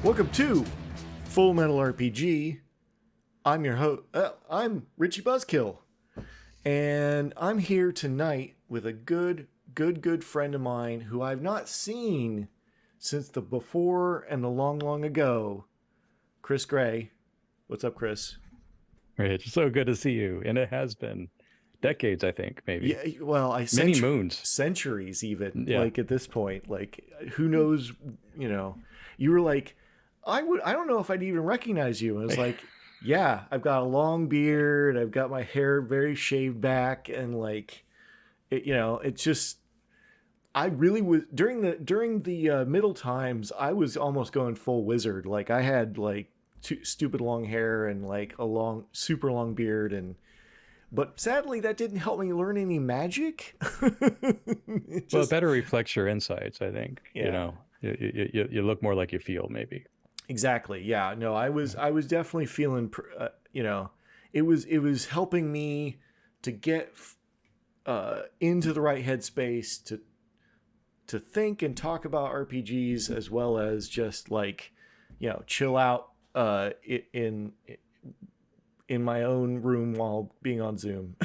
Welcome to Full Metal RPG. I'm your host. I'm Richie Buzzkill, and I'm here tonight with a good friend of mine who I've not seen since the before and the long ago. Chris Gray. What's up, Chris? Rich, so good to see you. And it has been decades, I think, maybe. Yeah, well, Many moons. centuries even. Yeah. Like at this point, like who knows? You know, you were like, I don't know if I'd even recognize you. And I was like, yeah, I've got a long beard. I've got my hair very shaved back, and like, it's just. I really was during the middle times. I was almost going full wizard. Like I had like stupid long hair and like a super long beard, but sadly that didn't help me learn any magic. Well, it better reflects your insights, I think. Yeah. You know, you look more like you feel, maybe. Exactly. Yeah. No, I was definitely feeling. It was helping me to get into the right headspace to think and talk about RPGs as well as just like, chill out in my own room while being on Zoom.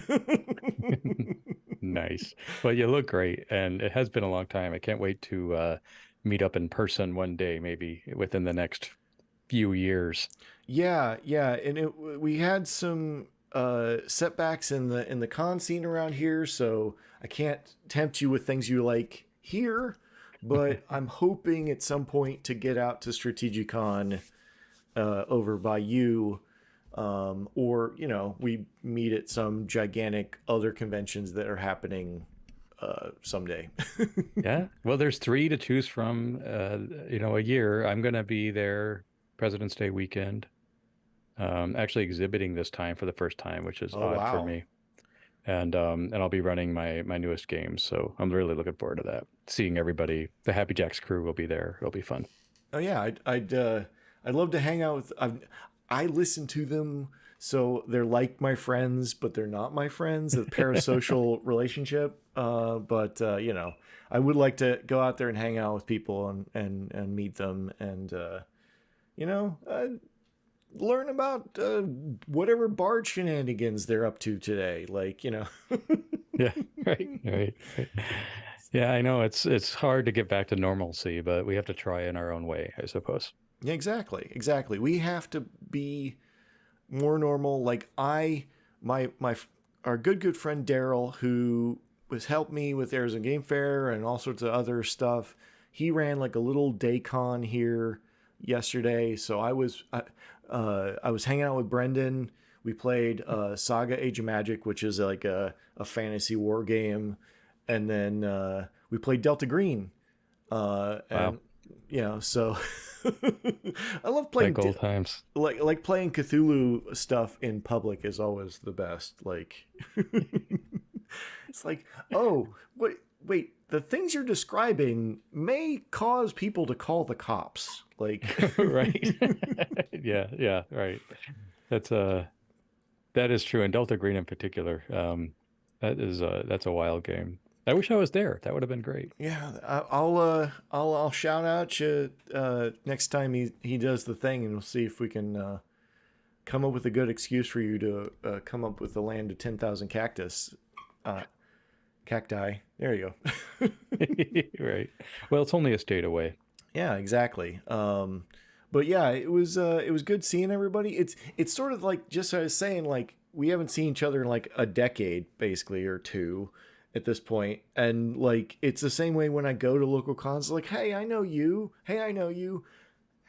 Nice. Well, you look great, and it has been a long time. I can't wait to meet up in person one day, maybe within the next few years. Yeah, yeah, and we had some setbacks in the con scene around here, so I can't tempt you with things you like here, but I'm hoping at some point to get out to Strategicon over by you, or we meet at some gigantic other conventions that are happening someday. Yeah. Well, there's three to choose from, a year. I'm going to be there President's Day weekend, actually exhibiting this time for the first time, which is Oh odd for wow. me. And I'll be running my newest games, so I'm really looking forward to that. Seeing everybody, the Happy Jacks crew will be there. It'll be fun. Oh yeah, I'd love to hang out with. I listen to them, so they're like my friends, but they're not my friends. A parasocial relationship. But I would like to go out there and hang out with people and meet them and you know uh, learn about whatever bard shenanigans they're up to today. Like Yeah, right. Yeah, I know it's hard to get back to normalcy, but we have to try in our own way, I suppose. Yeah, exactly. We have to be more normal. Like my our good friend Daryl, who was helped me with Arizona Game Fair and all sorts of other stuff. He ran like a little day con here yesterday, so I was hanging out with Brendan. We played Saga Age of Magic, which is like a fantasy war game, and then we played Delta Green. Wow, And so I love playing like old times. like playing Cthulhu stuff in public is always the best. Like it's like, oh, wait, the things you're describing may cause people to call the cops. Like Right. Yeah, right. That's that is true. And Delta Green in particular, that's a wild game. I wish I was there. That would have been great. yeah, I'll shout out you next time he does the thing, and we'll see if we can come up with a good excuse for you to come up with the land of 10,000 cactus. Uh, Cacti. There you go. Right. Well, it's only a state away. Yeah, exactly. But yeah, it was good seeing everybody. It's sort of like just as I was saying, like we haven't seen each other in like a decade, basically, or two at this point. And like it's the same way when I go to local cons, like, hey, I know you. Hey, I know you.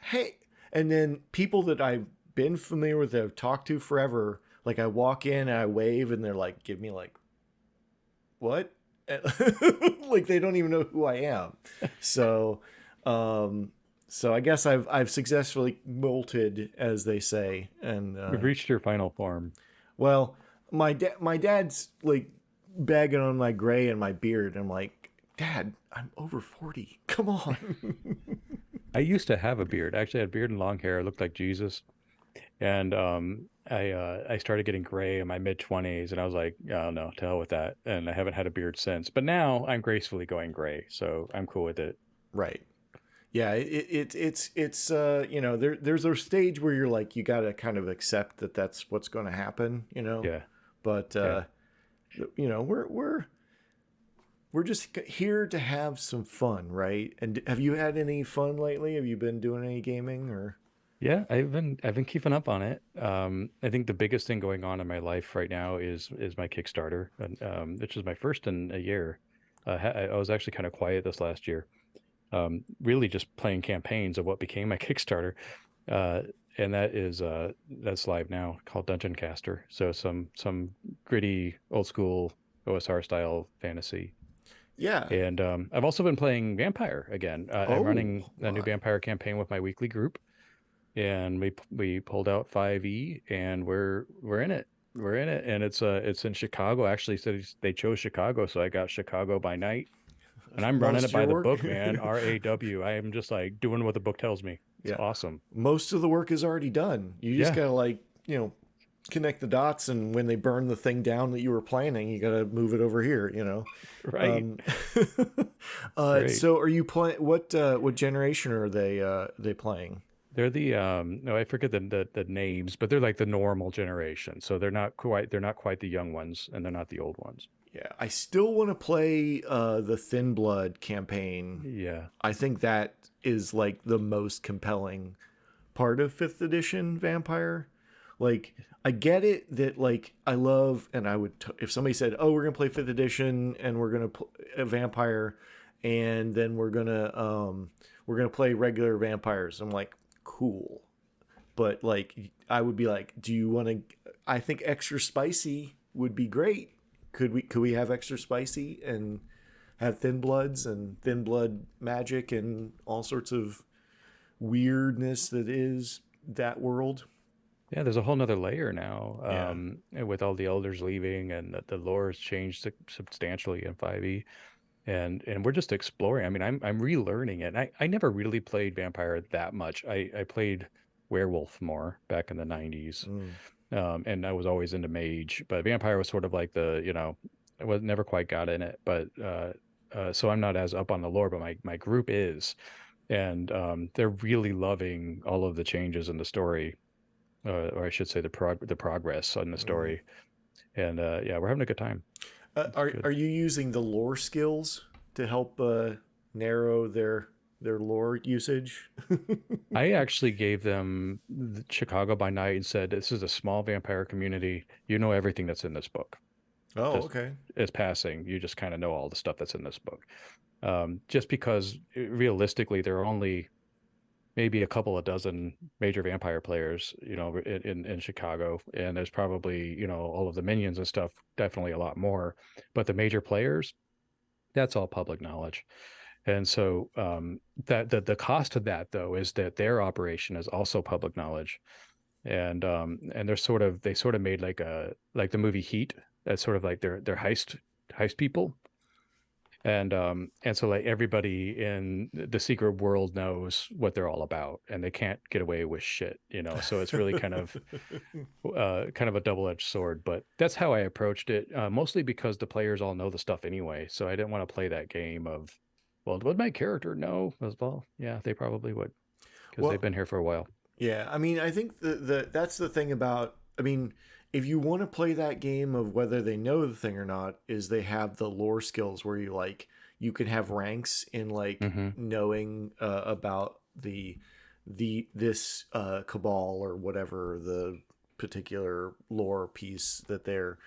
Hey, and then people that I've been familiar with, that I've talked to forever, like I walk in and I wave, and they're like, give me like what? Like they don't even know who I am. So, so I guess I've successfully molted, as they say. And We've reached your final form. well, my dad's like bagging on my gray and my beard. I'm like, Dad, I'm over 40. Come on. I used to have a beard. Actually, I had beard and long hair. I looked like Jesus. And I started getting gray in my mid 20s, and I was like, oh no, to hell with that. And I haven't had a beard since. But now I'm gracefully going gray, so I'm cool with it. Right. Yeah, it's you know, there's a stage where you're like you got to kind of accept that that's what's going to happen, you know. Yeah, But yeah, you know, we're just here to have some fun, right? And have you had any fun lately? Have you been doing any gaming or? yeah. I've been keeping up on it. I think the biggest thing going on in my life right now is my Kickstarter, and which is my first in a year. I was actually kind of quiet this last year, really just playing campaigns of what became my Kickstarter. Uh, and that's live now, called Dungeoncaster. So some gritty old school OSR style fantasy. Yeah. And I've also been playing Vampire again. I'm Oh running a new my. Vampire campaign with my weekly group, and we pulled out 5e, and we're in it. We're in it, and it's in Chicago. Actually, so they chose Chicago, so I got Chicago by night, and I'm running Most it of by your the work. book, man. RAW. I am just like doing what the book tells me. It's Yeah. awesome. Most of the work is already done. You just Yeah, gotta like, you know, connect the dots, and when they burn the thing down that you were planning, you gotta move it over here, you know. right. Um, Right. so are you playing what generation are they playing? They're the no, I forget the names, but they're like the normal generation. So they're not quite the young ones, and they're not the old ones. Yeah, I still want to play the Thin Blood campaign. Yeah. I think that is like the most compelling part of 5th edition Vampire. Like, I get it that like I love, and I would if somebody said, "Oh, we're gonna play 5th edition and we're gonna play a vampire, and then we're gonna play regular vampires," I'm like, cool. But like, I would be like, "Do you want to?" I think extra spicy would be great. Could we have extra spicy and have thin bloods and thin blood magic and all sorts of weirdness that is that world? Yeah, there's a whole nother layer now, Yeah. and with all the elders leaving, and the lore has changed substantially in 5e, and we're just exploring. I mean, I'm relearning it. I never really played Vampire that much. I played Werewolf more back in the 90s, Mm. and I was always into Mage, but Vampire was sort of like I was never quite got in it, but so I'm not as up on the lore, but my group is, and they're really loving all of the changes in the story, or I should say the progress on the Mm. story. And yeah, we're having a good time. It's Are good. are you using the lore skills to help narrow their lore usage? I actually gave them Chicago by Night and said, "This is a small vampire community. You know everything that's in this book. Oh, Just okay. as passing, you just kind of know all the stuff that's in this book." Just because realistically, there are only maybe a couple of dozen major vampire players, in Chicago, and there's probably, all of the minions and stuff, definitely a lot more. But the major players, that's all public knowledge. And so that the cost of that though is that their operation is also public knowledge. And they sort of made like the movie Heat. That's sort of like their heist people. And so like everybody in the secret world knows what they're all about, and they can't get away with shit. So it's really kind of a double-edged sword, but that's how I approached it, mostly because the players all know the stuff anyway. So I didn't want to play that game of, well, would my character know as well? Yeah, they probably would, because they've Well, been here for a while. yeah, I mean, I think that's the thing about. I mean, if you want to play that game of whether they know the thing or not, is they have the lore skills where you can have ranks in like Hmm. knowing about this cabal or whatever the particular lore piece that they're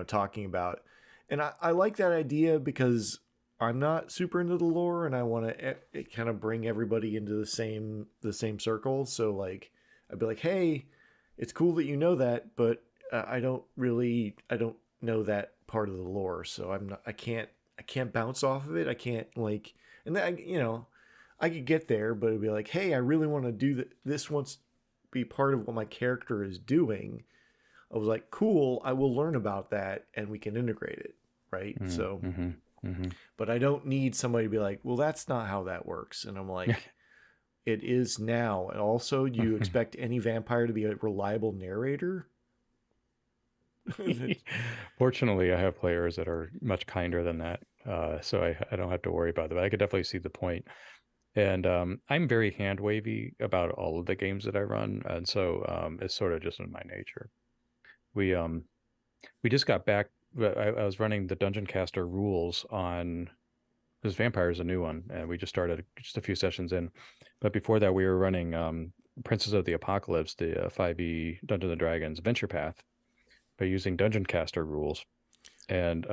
talking about, and I like that idea because I'm not super into the lore, and I want to kind of bring everybody into the same circle. So like, I'd be like, hey, it's cool that you know that, but I don't know that part of the lore, so I can't bounce off of it. I can't like, and then I could get there, but it'd be like, hey, I really want to do this wants be part of what my character is doing. I was like, cool, I will learn about that and we can integrate it, right? So Mm-hmm. Hmm. but I don't need somebody to be like, well, that's not how that works. And I'm like, it is now. And also, do you expect any vampire to be a reliable narrator? Fortunately, I have players that are much kinder than that, so I don't have to worry about that. But I could definitely see the point. And I'm very hand wavy about all of the games that I run, and so it's sort of just in my nature. We um we just got back. I was running the Dungeoncaster rules on because Vampire is a new one, and we just started just a few sessions in. But before that, we were running Princess of the Apocalypse, the 5e Dungeons and Dragons Venture Path, by using Dungeoncaster rules, and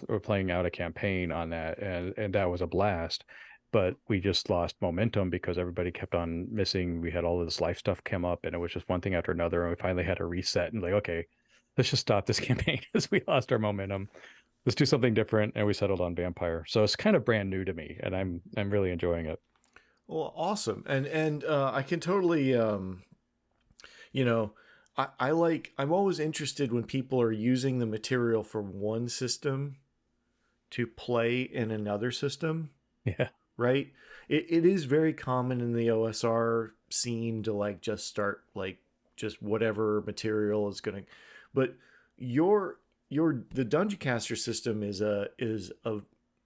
we're playing out a campaign on that, and that was a blast. But we just lost momentum because everybody kept on missing. We had all of this life stuff come up, and it was just one thing after another, and we finally had to reset and like, okay, let's just stop this campaign because we lost our momentum. Let's do something different, and we settled on Vampire. So it's kind of brand new to me, and I'm really enjoying it. Well, awesome. And I can totally you know, I like, I'm always interested when people are using the material from one system to play in another system, Yeah, right? It is very common in the OSR scene to like just start like just whatever material is gonna, but your the Dungeoncaster system is a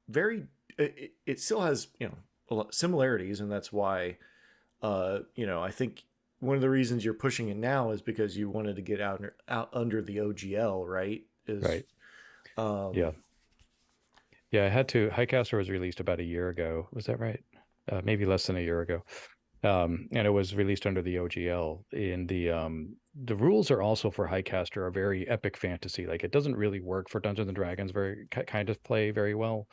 very, it still has, you know, a lot similarities, and that's why you know, I think one of the reasons you're pushing it now is because you wanted to get out under the OGL, right? Is right. um Yeah, yeah. I had to. Highcaster was released about a year ago. Was that right? Maybe less than a year ago. And it was released under the OGL. In the rules are also for Highcaster are very epic fantasy. Like it doesn't really work for Dungeons and Dragons very kind of play very well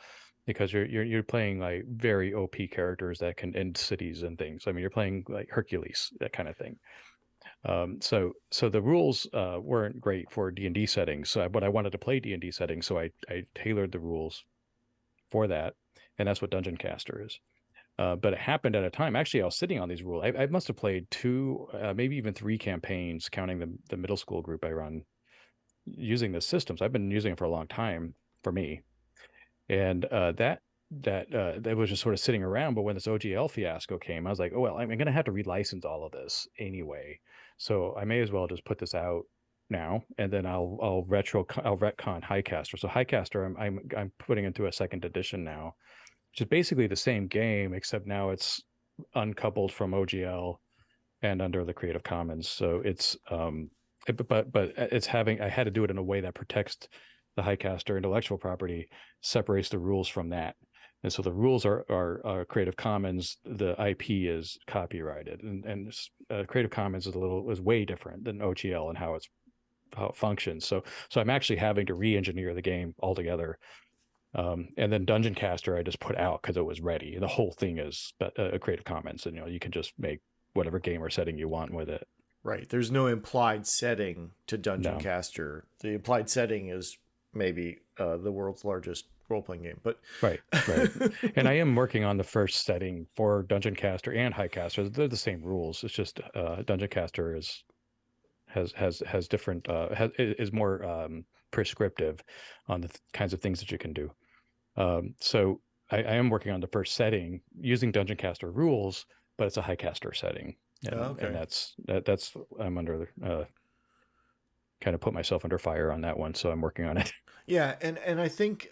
because you're playing like very OP characters that can end cities and things. I mean, you're playing like Hercules, that kind of thing. So the rules weren't great for D&D settings. So but I wanted to play D&D settings, so I tailored the rules for that, and that's what Dungeoncaster is. But it happened at a time. Actually, I was sitting on these rules. I must have played two, maybe even three campaigns, counting the middle school group I run using the systems. I've been using it for a long time for me, and that was just sort of sitting around. But when this OGL fiasco came, I was like, oh well, I'm going to have to relicense all of this anyway, so I may as well just put this out now, and then I'll retcon Highcaster. So Highcaster, I'm putting into a second edition now, which is basically the same game, except now it's uncoupled from OGL and under the Creative Commons. So it's but it's having I had to do it in a way that protects the Highcaster intellectual property, separates the rules from that. And so the rules are Creative Commons. The IP is copyrighted, and Creative Commons is way different than OGL and how it functions. So I'm actually having to re-engineer the game altogether, and then Dungeoncaster I just put out because it was ready. The whole thing is a Creative Commons, and you can just make whatever game or setting you want with it. right. There's no implied setting to No, Dungeoncaster. The implied setting is maybe the world's largest role playing game, but right, right. And I am working on the first setting for Dungeoncaster and Highcaster. They're the same rules. It's just Dungeoncaster has different is more prescriptive on the kinds of things that you can do. So I am working on the first setting using Dungeoncaster rules, but it's a Highcaster setting, and okay. that's I'm under kind of put myself under fire on that one, so I'm working on it. Yeah, and I think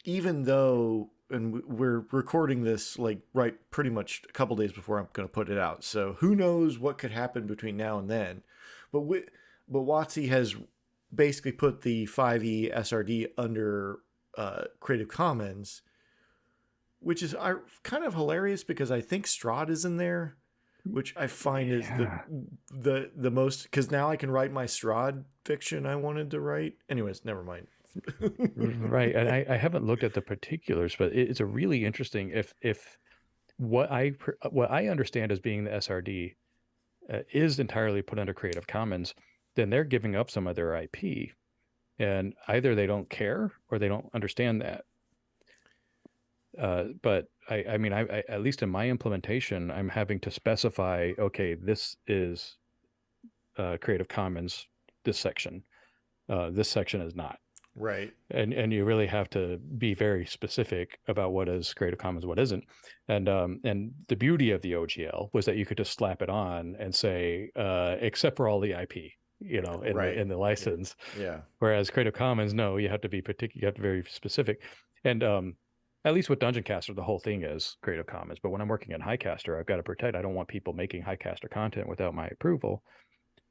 even though, and we're recording this like right pretty much a couple days before I'm going to put it out, so who knows what could happen between now and then, but but WotC has basically put the 5e SRD under Creative Commons, which is kind of hilarious because I think Strahd is in there, which I find is Yeah. the most, because now I can write my Strahd fiction I wanted to write. Anyways, never mind. Right, and I haven't looked at the particulars, but it's a really interesting if what I understand as being the SRD is entirely put under Creative Commons, then they're giving up some of their IP, and either they don't care or they don't understand that. But I mean, at least in my implementation, I'm having to specify, okay, this is Creative Commons, this section. This section is not. Right. And you really have to be very specific about what is Creative Commons, what isn't. And the beauty of the OGL was that you could just slap it on and say, except for all the IP, in the Right. license. Yeah. Whereas Creative Commons, no, you have to be particular, you have to be very specific. And At least with Dungeoncaster, the whole thing is Creative Commons. But when I'm working in Highcaster, I've got to protect. I don't want people making Highcaster content without my approval.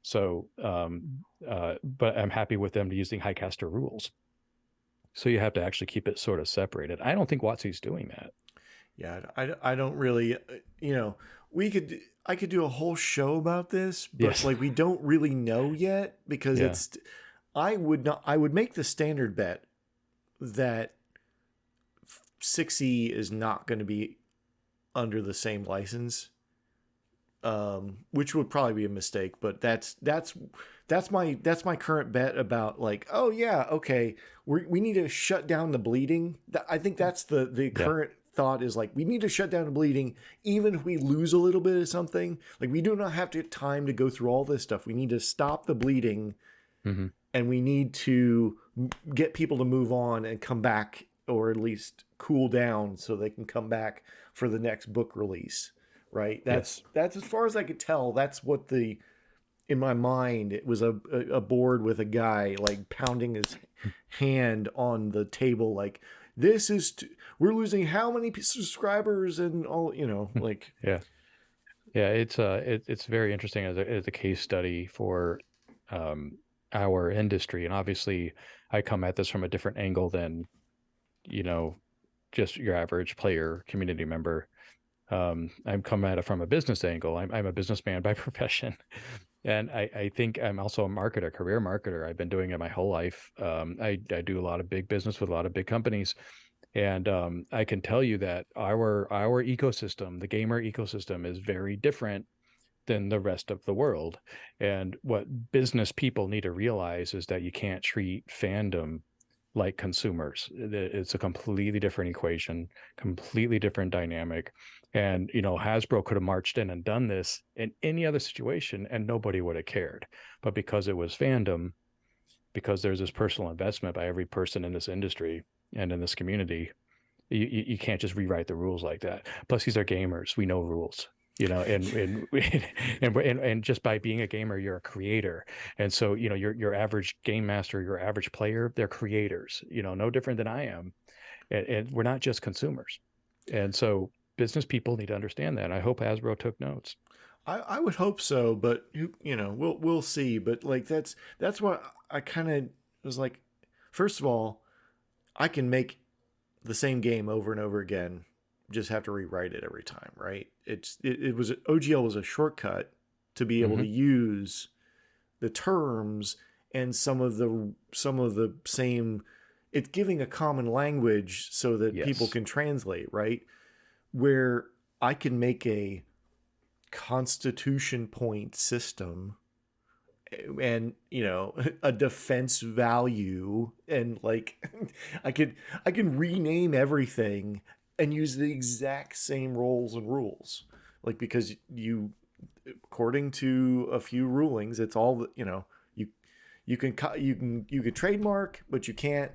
So, but I'm happy with them using Highcaster rules. So you have to actually keep it sort of separated. I don't think WotC's doing that. Yeah, I don't really, you know, I could do a whole show about this, but Yes. like we don't really know yet because Yeah. I would make the standard bet that 6E is not going to be under the same license, which would probably be a mistake. But that's my current bet about like, oh yeah, okay, we need to shut down the bleeding. I think that's the Yeah. current thought is like we need to shut down the bleeding even if we lose a little bit of something. Like we do not have to time to go through all this stuff. We need to stop the bleeding, Mm-hmm. and we need to get people to move on and come back, or at least cool down so they can come back for the next book release, right? Yes. That's as far as I could tell. That's what in my mind, it was a board with a guy like pounding his hand on the table like, this is we're losing how many subscribers and all, like. Yeah. Yeah. It's very interesting as a case study for our industry. And obviously I come at this from a different angle than, you know, just your average player, community member. I'm coming at it from a business angle. I'm a businessman by profession. And I think I'm also a marketer, career marketer. I've been doing it my whole life. I do a lot of big business with a lot of big companies. And I can tell you that our ecosystem, the gamer ecosystem, is very different than the rest of the world. And what business people need to realize is that you can't treat fandom like consumers. It's a completely different equation, completely different dynamic. And, Hasbro could have marched in and done this in any other situation and nobody would have cared. But because it was fandom, because there's this personal investment by every person in this industry and in this community, you can't just rewrite the rules like that. Plus, these are gamers. We know rules, and just by being a gamer, you're a creator. And so, your average game master, your average player, they're creators, no different than I am. And we're not just consumers. And so business people need to understand that. I hope Hasbro took notes. I would hope so, but we'll see. But like that's what I kind of was like. First of all, I can make the same game over and over again, just have to rewrite it every time, right? It was OGL was a shortcut to be able to use the terms and some of the same. It's giving a common language so that people can translate, right? Where I can make a constitution point system and a defense value, and like I can rename everything and use the exact same roles and rules, like because according to a few rulings, it's all you can trademark but you can't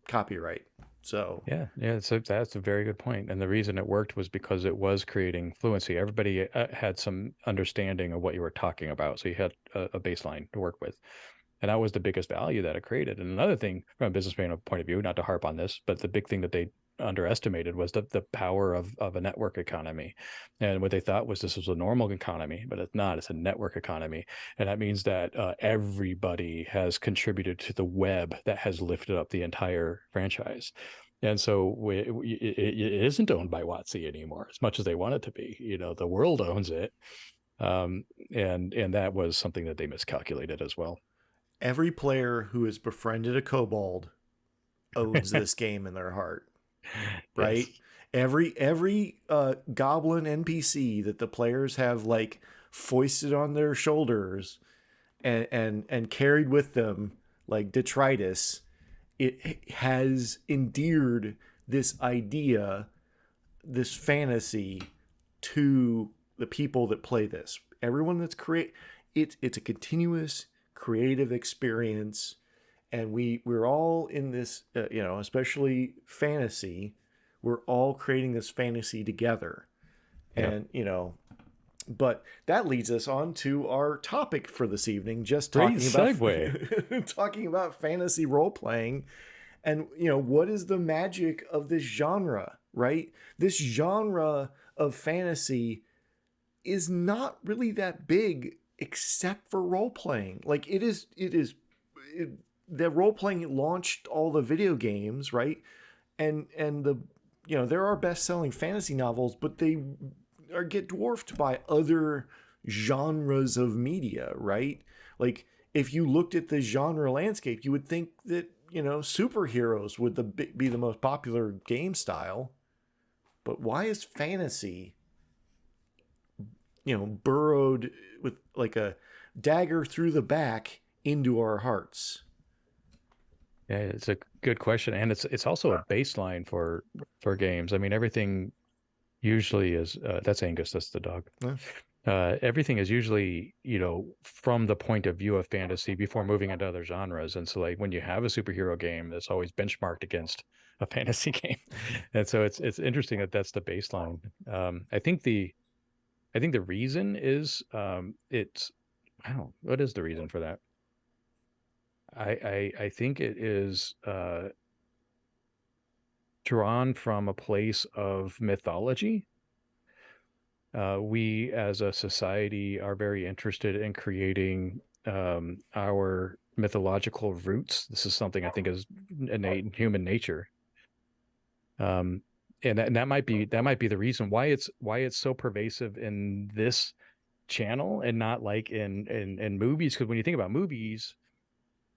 copyright. So yeah, so that's a very good point. And the reason it worked was because it was creating fluency. Everybody had some understanding of what you were talking about, so you had a baseline to work with, and that was the biggest value that it created. And another thing, from a businessman point of view, not to harp on this, but the big thing that they underestimated was the power of a network economy. And what they thought was this was a normal economy, but it's not. It's a network economy. And that means that everybody has contributed to the web that has lifted up the entire franchise. And so it isn't owned by WotC anymore, as much as they want it to be. The world owns it. And that was something that they miscalculated as well. every player who has befriended a kobold owns this game in their heart, right? Yes. Every goblin NPC that the players have like foisted on their shoulders and carried with them, like detritus, it has endeared this idea, this fantasy, to the people that play this. Everyone that's it's a continuous creative experience, and we're all in this, especially fantasy. We're all creating this fantasy together, Yep. and but that leads us on to our topic for this evening, just Great talking about segue. talking about fantasy role playing, and what is the magic of this genre? right? This genre of fantasy is not really that big except for role playing. Like the role playing launched all the video games, right? And the there are best selling fantasy novels, but they are get dwarfed by other genres of media, right? Like if you looked at the genre landscape, you would think that superheroes would be the most popular game style, but why is fantasy burrowed with like a dagger through the back into our hearts? Yeah, it's a good question, and it's also a baseline for games. I mean, everything usually is that's Angus, that's the dog. Yeah. Everything is usually, from the point of view of fantasy before moving into other genres. And so like when you have a superhero game, it's always benchmarked against a fantasy game. And so it's interesting that that's the baseline. I think the reason is it's I don't know, what is the reason for that? I think it is drawn from a place of mythology. We as a society are very interested in creating our mythological roots. This is something I think is innate in human nature. Um, and that might be the reason why it's so pervasive in this channel and not like in movies. Because when you think about movies,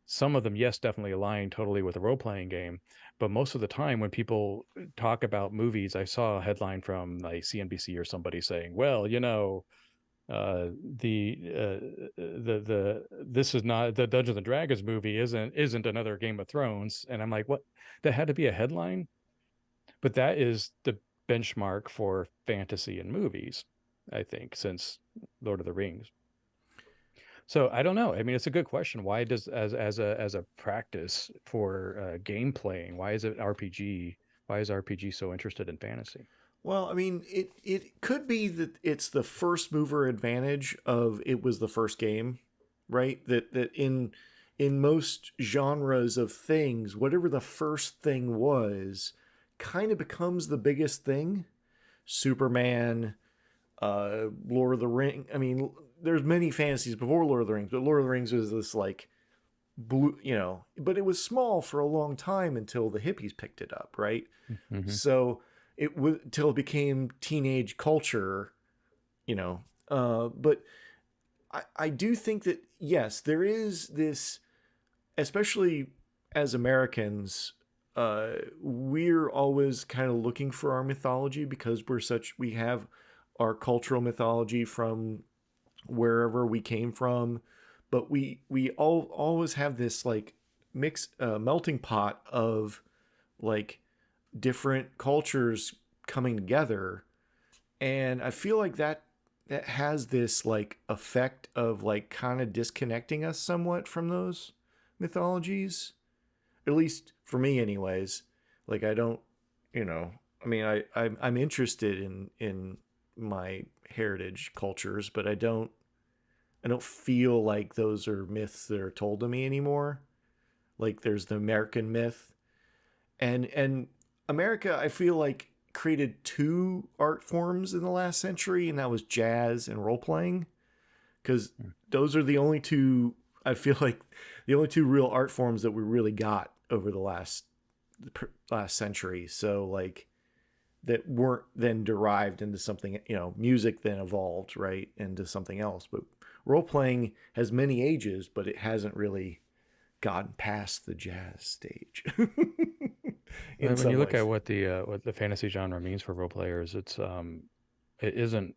some of them, yes, definitely align totally with a role playing game. But most of the time, when people talk about movies, I saw a headline from like CNBC or somebody saying, "Well, the this is not the Dungeons and Dragons movie isn't another Game of Thrones," and I'm like, "What? That had to be a headline?" But that is the benchmark for fantasy in movies, I think, since Lord of the Rings. So I don't know. I mean, it's a good question. Why does as a practice for game playing, why is it RPG? Why is RPG so interested in fantasy? Well, I mean, it could be that it's the first mover advantage of it was the first game, right? That in most genres of things, whatever the first thing was, kind of becomes the biggest thing. Superman, Lord of the Ring. I mean, there's many fantasies before Lord of the Rings, but Lord of the Rings was this like blue, but it was small for a long time until the hippies picked it up, right? Mm-hmm. So it was till it became teenage culture, you know. But I do think that yes, there is this, especially as Americans, we're always kind of looking for our mythology because we have our cultural mythology from wherever we came from, but we all always have this like mix melting pot of like different cultures coming together, and I feel like that has this like effect of like kind of disconnecting us somewhat from those mythologies, at least for me anyways. Like I don't, I mean, I'm interested in my heritage cultures, but I don't feel like those are myths that are told to me anymore. Like there's the American myth, and America, I feel like created two art forms in the last century, and that was jazz and role playing, because those are the only two. I feel like the only two real art forms that we really got over the last century. So like that weren't then derived into something, music then evolved right into something else. But role playing has many ages, but it hasn't really gotten past the jazz stage in When some you look at ways. what the fantasy genre means for role players, it isn't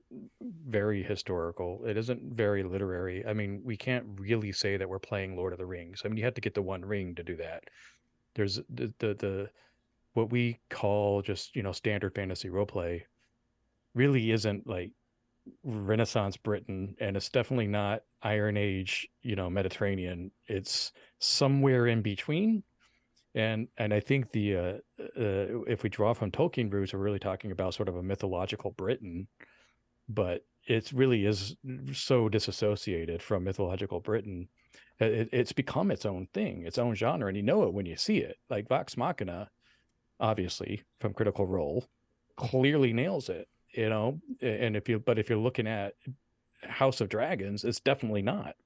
very historical. It isn't very literary. I mean, we can't really say that we're playing Lord of the Rings. I mean, you have to get the One Ring to do that. There's the what we call just standard fantasy role play really isn't like Renaissance Britain, and it's definitely not Iron Age, Mediterranean. It's somewhere in between. And I think if we draw from Tolkien roots, we're really talking about sort of a mythological Britain, but it really is so disassociated from mythological Britain. It's become its own thing, its own genre, and you know it when you see it. Like Vox Machina, obviously from Critical Role. clearly nails it, you know. And if you're looking at House of Dragons, it's definitely not.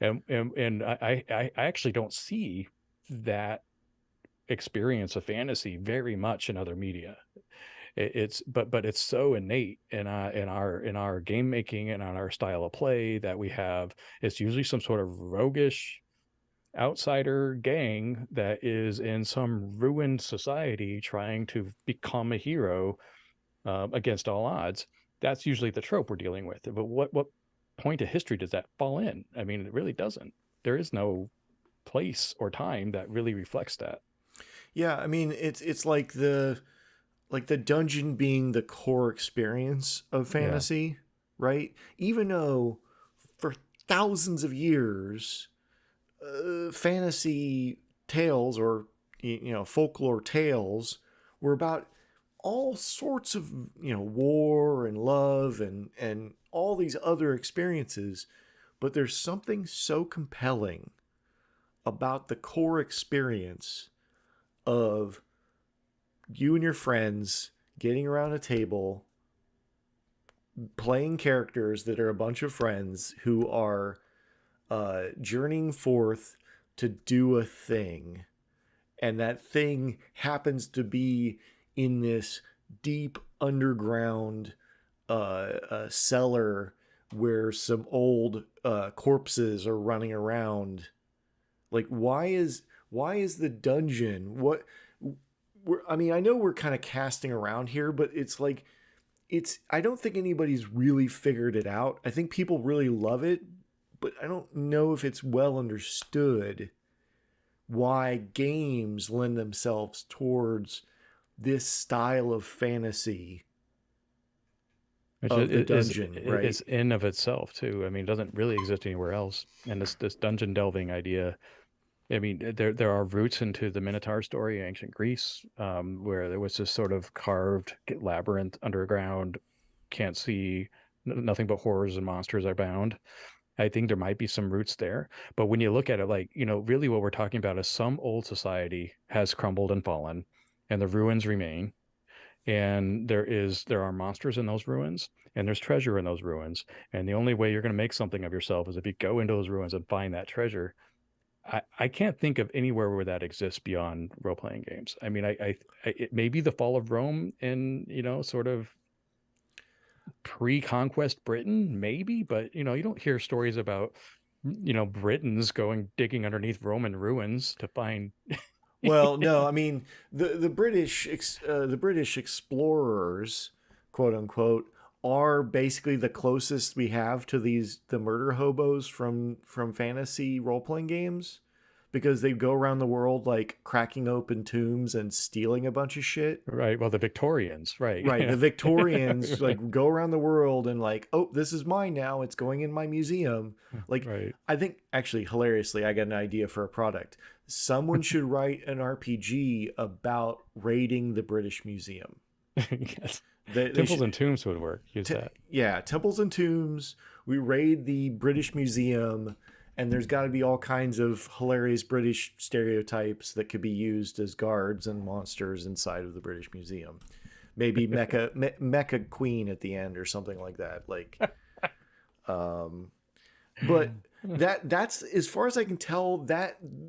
And I actually don't see that experience of fantasy very much in other media. It's but it's so innate in our game making and on our style of play that we have. It's usually some sort of roguish outsider gang that is in some ruined society trying to become a hero against all odds. That's usually the trope we're dealing with. But what point of history does that fall in? I mean, it really doesn't. There is no place or time that really reflects that. Yeah, I mean it's like the dungeon being the core experience of Yeah. fantasy, right? Even though for thousands of years, fantasy tales or folklore tales were about all sorts of war and love and all these other experiences, but there's something so compelling about the core experience of you and your friends getting around a table playing characters that are a bunch of friends who are journeying forth to do a thing, and that thing happens to be in this deep underground cellar where some old corpses are running around. Like, why is the dungeon what? I mean, I know we're kind of casting around here, but it's like I don't think anybody's really figured it out. I think people really love it, but I don't know if it's well understood why games lend themselves towards this style of fantasy Which of the is dungeon, right? is in of itself too. I mean, it doesn't really exist anywhere else. And this dungeon delving idea, I mean, there are roots into the Minotaur story in ancient Greece, where there was this sort of carved labyrinth underground, can't see, nothing but horrors and monsters are bound. I think there might be some roots there, but when you look at it, like, you know, really what we're talking about is some old society has crumbled and fallen, and the ruins remain, and there are monsters in those ruins, and there's treasure in those ruins, and the only way you're going to make something of yourself is if you go into those ruins and find that treasure. I can't think of anywhere where that exists beyond role playing games. I mean, it may be the fall of Rome in, you know, sort of pre-conquest Britain, maybe, but you know, you don't hear stories about, you know, Britons going digging underneath Roman ruins to find. Well, no, I mean the British explorers, quote unquote, are basically the closest we have to the murder hobos from fantasy role playing games, because they go around the world like cracking open tombs and stealing a bunch of shit. Right. Well, the Victorians, right? Right, Yeah. the Victorians Right. like go around the world and like, oh, this is mine now. It's going in my museum. Like, Right. I think actually hilariously, I got an idea for a product. Someone should write an RPG about raiding the British Museum. Yes. They Temples should, and tombs would work. Use that. yeah, temples and tombs. We raid the British Museum, and there's got to be all kinds of hilarious British stereotypes that could be used as guards and monsters inside of the British Museum. Maybe Mecha Queen at the end or something like that. Like, but that's as far as I can tell.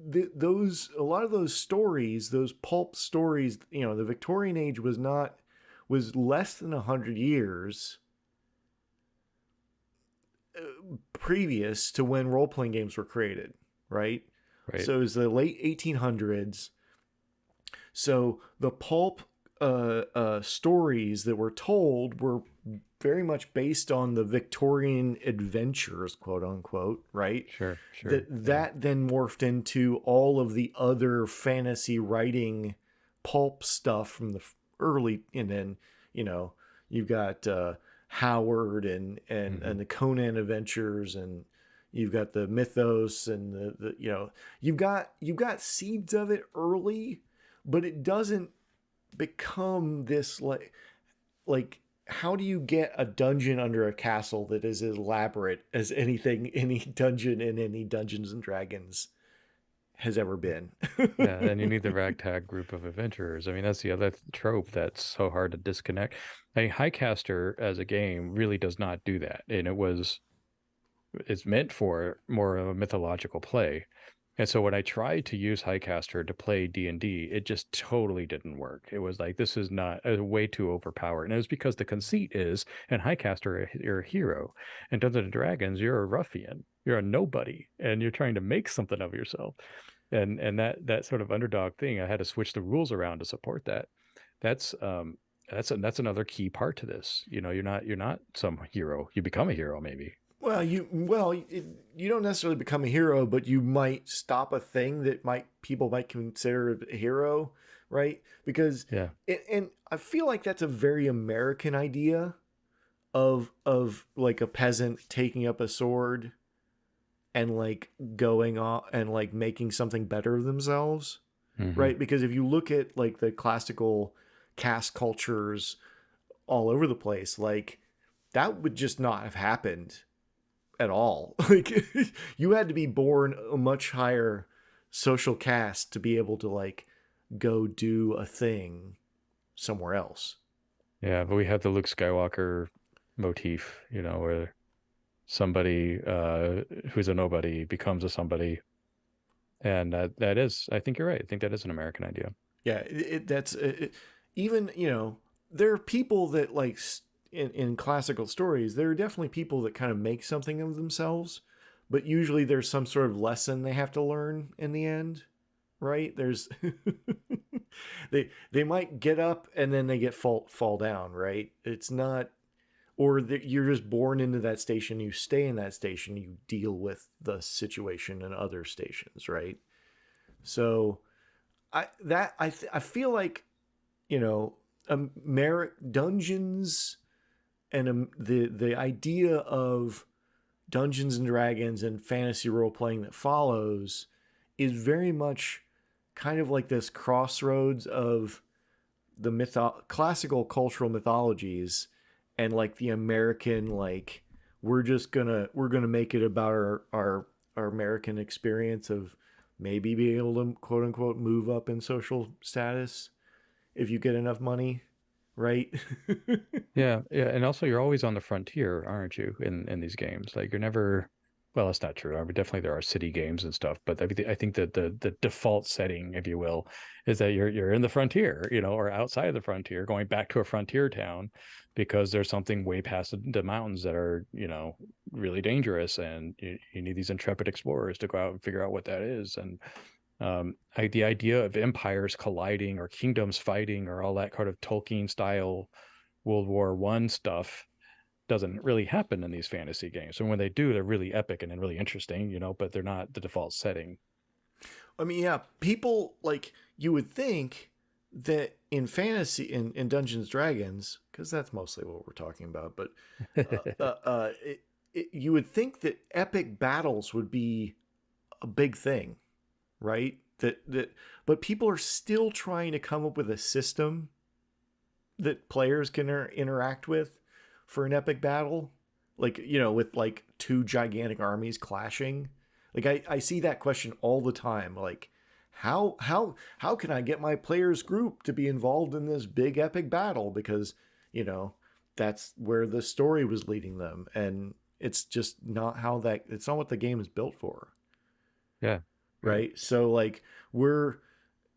Those a lot of those stories, those pulp stories, the Victorian age was less than 100 years previous to when role playing games were created, right? Right. So it was the late 1800s. So the pulp stories that were told were very much based on the Victorian adventures, quote unquote, right? Sure. Sure. Yeah. That then morphed into all of the other fantasy writing pulp stuff from the early, and then you've got Howard and Hmm. the Conan adventures, and you've got the mythos and you've got seeds of it early, but it doesn't become this like how do you get a dungeon under a castle that is as elaborate as any Dungeon in any Dungeons and Dragons has ever been. Yeah, and you need the ragtag group of adventurers. I mean, that's the other trope that's so hard to disconnect. I mean, Highcaster as a game really does not do that, and it's meant for more of a mythological play. And so when I tried to use Highcaster to play D&D, it just totally didn't work. It was like, this is not way too overpowered. And it was because the conceit is, in Highcaster, you're a hero. In Dungeons and Dragons, you're a ruffian. You're a nobody, and you're trying to make something of yourself. And that sort of underdog thing, I had to switch the rules around to support that. That's that's another key part to this. You're not some hero. You become a hero, maybe. Well, you don't necessarily become a hero, but you might stop a thing that people might consider a hero, right? Because Yeah. and I feel like that's a very American idea of like a peasant taking up a sword and like going off and like making something better of themselves, Mm-hmm. right? Because if you look at like the classical caste cultures all over the place, like that would just not have happened at all. Like you had to be born a much higher social caste to be able to like go do a thing somewhere else. Yeah, but we have the Luke Skywalker motif, where somebody who's a nobody becomes a somebody, and that is, I think you're right. I think that is an American idea. Yeah, that's even there are people that like in classical stories there are definitely people that kind of make something of themselves, but usually there's some sort of lesson they have to learn in the end, right? There's they might get up and then they get fall down, right? It's not or that you're just born into that station, you stay in that station, you deal with the situation in other stations, right? So I feel like dungeons and the idea of Dungeons and Dragons and fantasy role playing that follows is very much kind of like this crossroads of the classical cultural mythologies and like the American like we're gonna make it about our American experience of maybe being able to quote unquote move up in social status if you get enough money, right? Yeah, yeah, and also you're always on the frontier, aren't you, in these games? Like you're never, well, that's not true. I mean, definitely there are city games and stuff, but I think that the default setting, if you will, is that you're in the frontier, or outside of the frontier, going back to a frontier town because there's something way past the mountains that are, really dangerous, and you need these intrepid explorers to go out and figure out what that is. And the idea of empires colliding or kingdoms fighting or all that kind of Tolkien style World War I stuff doesn't really happen in these fantasy games. And when they do, they're really epic and really interesting, but they're not the default setting. I mean, yeah, people like you would think that in fantasy in Dungeons Dragons, because that's mostly what we're talking about, but you would think that epic battles would be a big thing, right? But people are still trying to come up with a system that players can interact with for an epic battle, like with like two gigantic armies clashing. Like I see that question all the time. Like how can I get my players group to be involved in this big epic battle? Because that's where the story was leading them, and it's just not it's not what the game is built for. Yeah. Yeah. Right. So like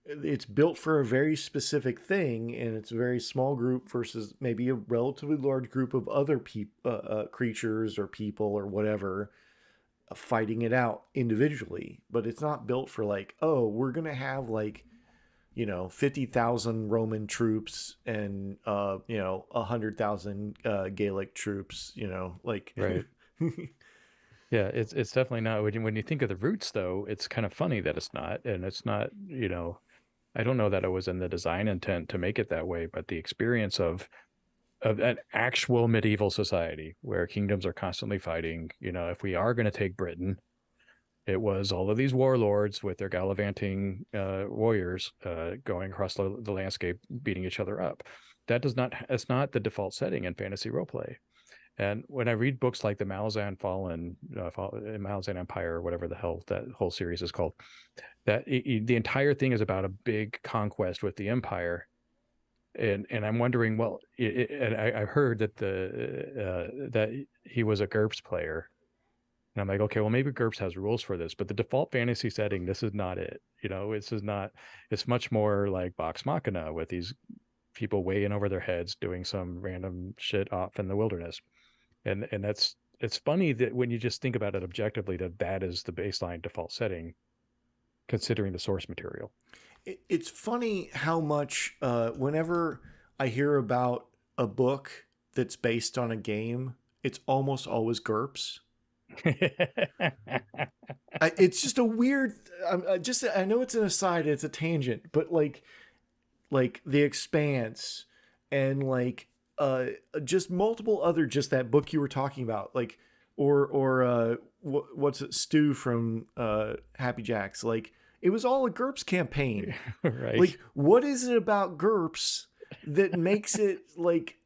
it's built for a very specific thing, and it's a very small group versus maybe a relatively large group of other creatures or people or whatever fighting it out individually. But it's not built for like, oh, we're gonna have like 50,000 Roman troops and 100,000 Gaelic troops. Like Right. Yeah, it's definitely not. When you think of the roots, though, it's kind of funny that it's not, and it's not. I don't know that it was in the design intent to make it that way, but the experience of an actual medieval society where kingdoms are constantly fighting. If we are going to take Britain, it was all of these warlords with their gallivanting warriors going across the landscape, beating each other up. That's not the default setting in fantasy roleplay. And when I read books like the Malazan Fallen, Malazan Empire, or whatever the hell that whole series is called, the entire thing is about a big conquest with the Empire. And I'm wondering, well, and I heard that that he was a GURPS player, and I'm like, okay, well, maybe GURPS has rules for this, but the default fantasy setting, this is not it. This is not. It's much more like Vox Machina with these people way in over their heads doing some random shit off in the wilderness, and it's funny that when you just think about it objectively, that is the baseline default setting, considering the source material. It's funny how much whenever I hear about a book that's based on a game, it's almost always GURPS. It's just a weird. I know it's an aside, it's a tangent, but like The Expanse and just multiple other, just that book you were talking about, like or what's it, Stu from Happy Jacks, like it was all a GURPS campaign. Right. Like, what is it about GURPS that makes it like?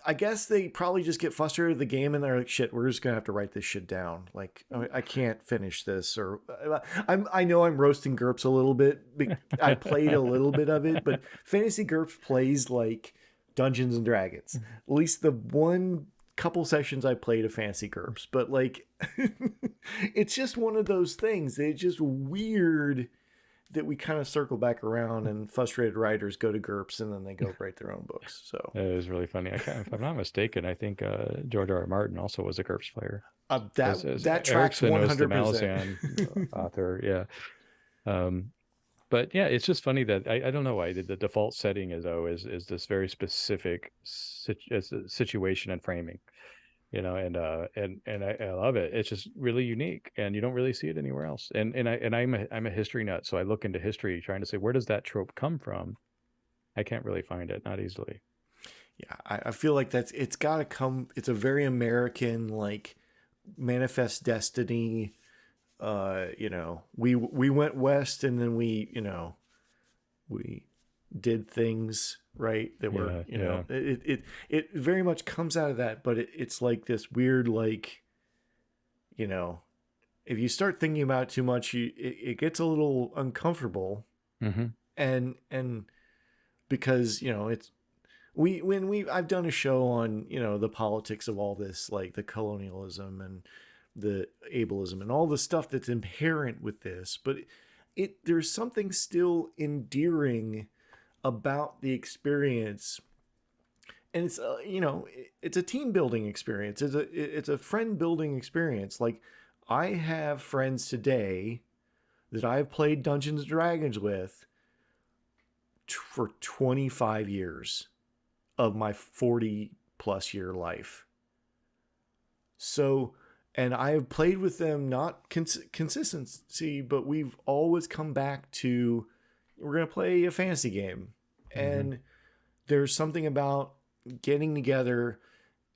I guess they probably just get frustrated with the game and they're like, "Shit, we're just gonna have to write this shit down. Like, I can't finish this." Or I know I'm roasting GURPS a little bit. I played a little bit of it, but Fantasy GURPS plays like Dungeons and Dragons. At least the one couple sessions I played of Fantasy GURPS, but like, it's just one of those things. It's just weird that we kind of circle back around and frustrated writers go to GURPS and then they go write their own books. So It was really funny. If I'm not mistaken, I think George R. R. Martin also was a GURPS player. that tracks Erickson was the 100%. Malazan author. Yeah. But yeah, it's just funny that I don't know why the default setting is this very specific situation and framing, and I love it. It's just really unique, and you don't really see it anywhere else. I'm a history nut, so I look into history trying to say, where does that trope come from? I can't really find it, not easily. Yeah, I feel like it's got to come. It's a very American, like, manifest destiny. We went west and then we did things right that were, Yeah. it very much comes out of that, but it's like this weird, like, if you start thinking about it too much, it gets a little uncomfortable. Mm-hmm. And because it's I've done a show on the politics of all this, like the colonialism and the ableism and all the stuff that's inherent with this, but there's something still endearing about the experience. And it's it's a team building experience, it's a friend building experience. Like, I have friends today that I've played Dungeons and Dragons with for 25 years of my 40 plus year life. So, and I have played with them, not consistency, but we've always come back to, we're going to play a fantasy game. Mm-hmm. And there's something about getting together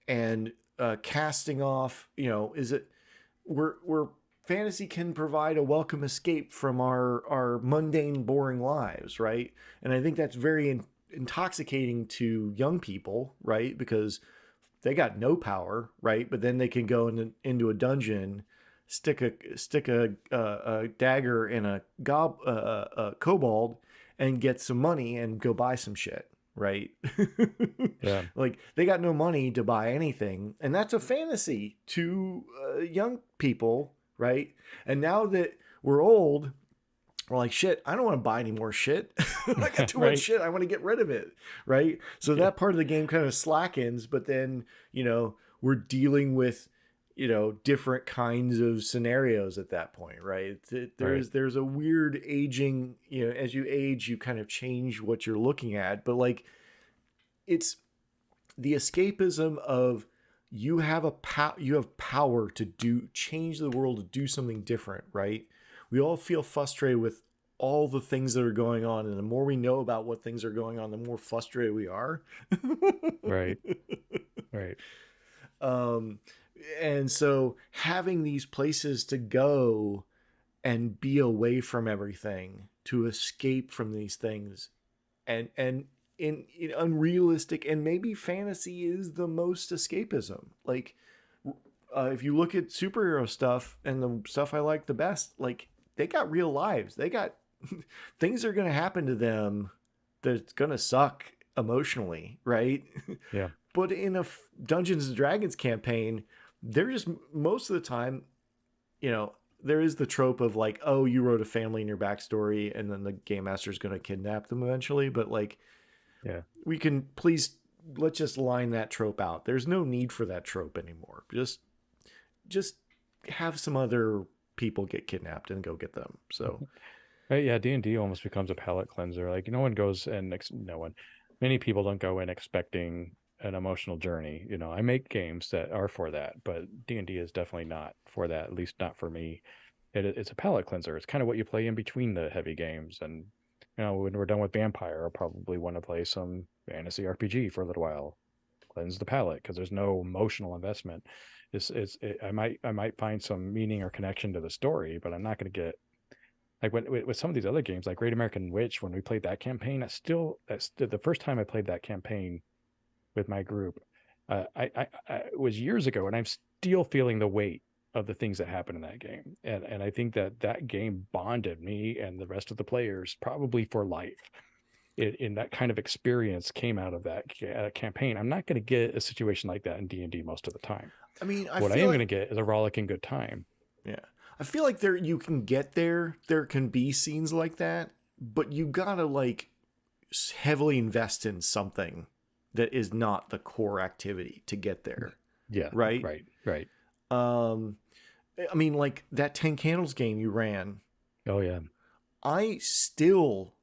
and casting off, is it, we're fantasy can provide a welcome escape from our mundane, boring lives, right? And I think that's very intoxicating to young people, right? Because they got no power, right? But then they can go into a dungeon, stick a dagger in a kobold, and get some money and go buy some shit, right? Yeah. Like, they got no money to buy anything, and that's a fantasy to young people, right? And now that we're old, we're like, shit, I don't want to buy any more shit. I got too much shit. I want to get rid of it. Right. So that part of the game kind of slackens, but then, we're dealing with, different kinds of scenarios at that point. Right. There's a weird aging, as you age, you kind of change what you're looking at, but like, it's the escapism of, you have power to change the world, to do something different. Right. We all feel frustrated with all the things that are going on, and the more we know about what things are going on, the more frustrated we are. Right. Right. And so having these places to go and be away from everything, to escape from these things, and in unrealistic, and maybe fantasy is the most escapism. Like, if you look at superhero stuff and the stuff I like the best, like they got real lives. They got things are going to happen to them that's going to suck emotionally, right? Yeah. But in a Dungeons and Dragons campaign, they're just most of the time, you know, there is the trope of like, oh, you wrote a family in your backstory, and then the game master is going to kidnap them eventually. But like, Yeah. we can please let's just line that trope out. There's no need for that trope anymore. Just have some other people get kidnapped and go get them. So Right, yeah, D&D almost becomes a palate cleanser. Like no one goes and no one, many people don't go in expecting an emotional journey. You know, I make games that are for that, but D&D is definitely not for that. At least not for me. It's a palate cleanser. It's kind of what you play in between the heavy games. And you know, when we're done with Vampire, I'll probably want to play some fantasy RPG for a little while, cleanse the palate because there's no emotional investment. I might find some meaning or connection to the story, but I'm not going to get like with some of these other games like Great American Witch. When we played that campaign, that's the first time I played that campaign with my group. It was years ago, and I'm still feeling the weight of the things that happened in that game. And I think that game bonded me and the rest of the players probably for life. In that kind of experience came out of that campaign. I'm not going to get a situation like that in D&D most of the time. I mean, I What I feel am like going to get is a rollicking good time. yeah, I feel like there you can get there. There can be scenes like that, but you gotta like heavily invest in something that is not the core activity to get there, Yeah, right? right. Um, I mean, like that 10 Candles game you ran, Oh yeah, I still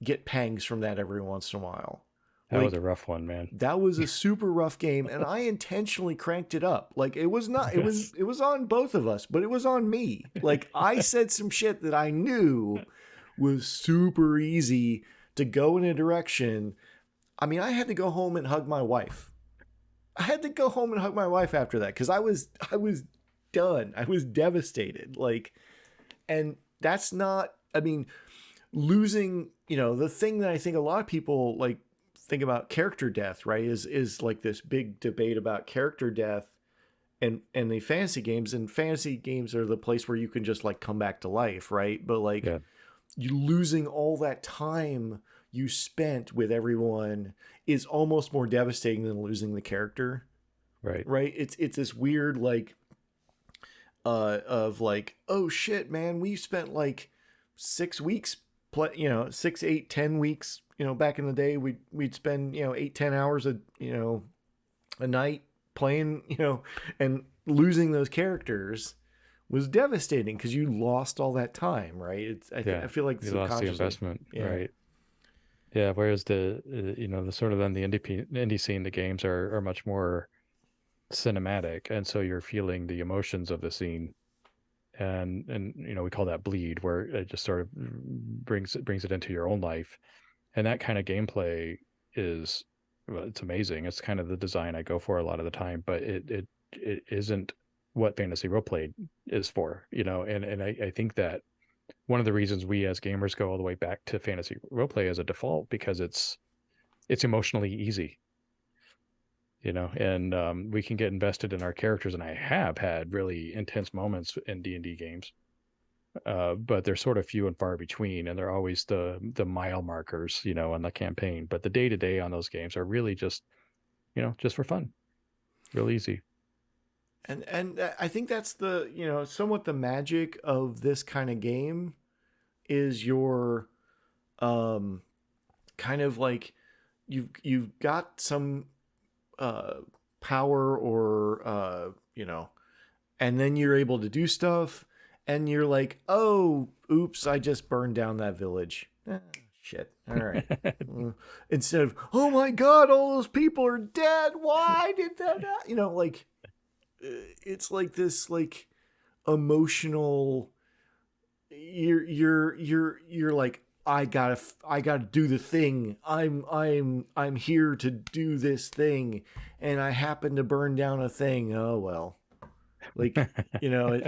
get pangs from that every once in a while. that was Like a rough one, man. that was a super rough game, and I intentionally cranked it up. Like it was not, Yes. it was on both of us, but it was on me. Like I said some shit that I knew was super easy to go in a direction. I mean, I had to go home and hug my wife. I had to go home and hug my wife after that because I was done. I was devastated. Like, and that's not. I mean, losing. You know, the thing that I think a lot of people like think about character death, right? Is like this big debate about character death and the fantasy games. And fantasy games are the place where you can just like come back to life, right? But like Yeah. you losing all that time you spent with everyone is almost more devastating than losing the character, Right. right? It's this weird like of like, oh shit, man, we spent like 6 weeks you know, 6, 8, 10 weeks, you know, back in the day we'd spend, you know, 8, 10 hours a night playing, you know, and losing those characters was devastating because you lost all that time, right? I feel like You lost the subconsciously, investment, yeah. right? Yeah. Whereas the you know the sort of then the indie scene, the games are much more cinematic, and so you're feeling the emotions of the scene, and you know we call that bleed, where it just sort of brings it into your own life, and that kind of gameplay is well, it's amazing. It's kind of the design I go for a lot of the time, but it isn't what fantasy roleplay is for, you know, and I think that one of the reasons we as gamers go all the way back to fantasy roleplay as a default because it's emotionally easy, you know, and we can get invested in our characters, and I have had really intense moments in D&D games, but they're sort of few and far between, and they're always the mile markers, you know, on the campaign. But the day to day on those games are really just, you know, just for fun, real easy. And I think that's the, you know, somewhat the magic of this kind of game is your um kind of like you've got some uh power or you know, and then you're able to do stuff and you're like, "Oh, oops, I just burned down that village." Shit. All right. Instead of, "Oh my god, all those people are dead. Why did that?" You know, like it's like this like emotional you're like I gotta do the thing. I'm here to do this thing, and I happen to burn down a thing. Oh well, like you know